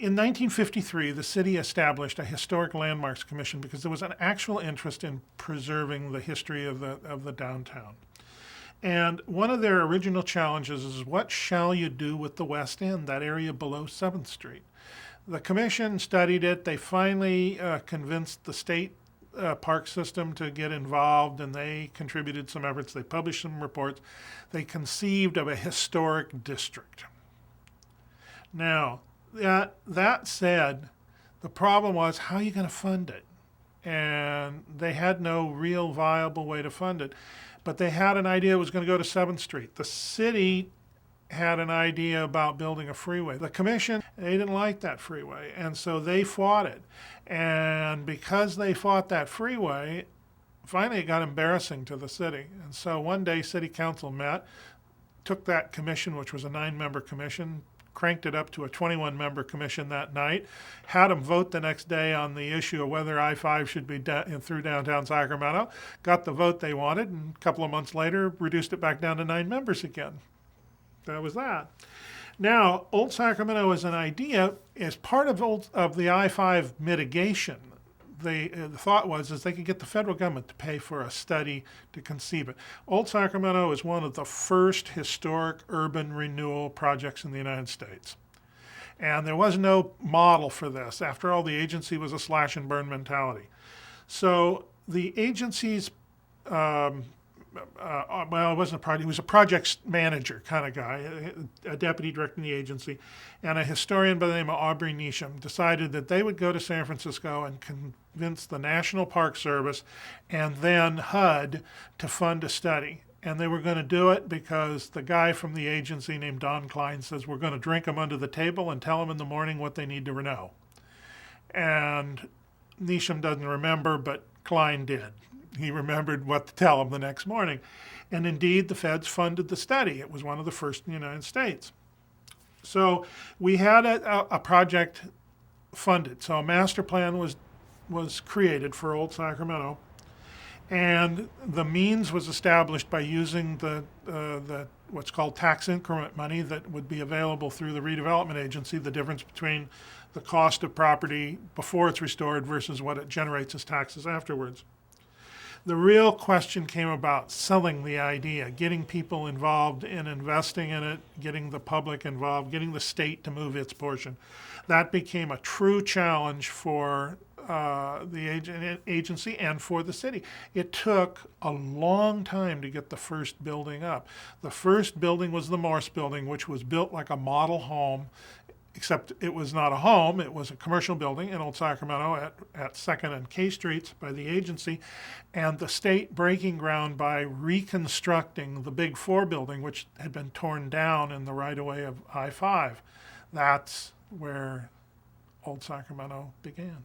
In 1953, the city established a Historic Landmarks Commission because there was an actual interest in preserving the history of the downtown. And one of their original challenges is, what shall you do with the West End, that area below 7th Street? The commission studied it. They finally convinced the state park system to get involved, and they contributed some efforts. They published some reports. They conceived of a historic district. Now, that said, the problem was, how are you going to fund it? And they had no real viable way to fund it. But they had an idea it was going to go to 7th Street. The city had an idea about building a freeway. The commission, they didn't like that freeway, and so they fought it. And because they fought that freeway, finally it got embarrassing to the city. And so one day city council met, took that commission, which was a 9-member commission, cranked it up to a 21-member commission that night, had them vote the next day on the issue of whether I-5 should be through downtown Sacramento, got the vote they wanted, and a couple of months later reduced it back down to 9 members again. That was that. Now, Old Sacramento as an idea is part of the I-5 mitigation. The thought was they could get the federal government to pay for a study to conceive it. Old Sacramento is one of the first historic urban renewal projects in the United States. And there was no model for this. After all, the agency was a slash and burn mentality. So the agency's well, it wasn't a project, he was a project manager kind of guy, a deputy director in the agency, and a historian by the name of Aubrey Neesham decided that they would go to San Francisco and convince the National Park Service and then HUD to fund a study. And they were going to do it because the guy from the agency named Don Klein says, we're going to drink them under the table and tell them in the morning what they need to know. And Neesham doesn't remember, but Klein did. He remembered what to tell him the next morning. And indeed, the feds funded the study. It was one of the first in the United States. So we had a project funded. So a master plan was created for Old Sacramento. And the means was established by using the what's called tax increment money that would be available through the redevelopment agency, the difference between the cost of property before it's restored versus what it generates as taxes afterwards. The real question came about selling the idea, getting people involved in investing in it, getting the public involved, getting the state to move its portion. That became a true challenge for the agency and for the city. It took a long time to get the first building up. The first building was the Morse Building, which was built like a model home, except it was not a home. It was a commercial building in Old Sacramento at 2nd and K Streets by the agency, and the state breaking ground by reconstructing the Big 4 building, which had been torn down in the right-of-way of I-5. That's where Old Sacramento began.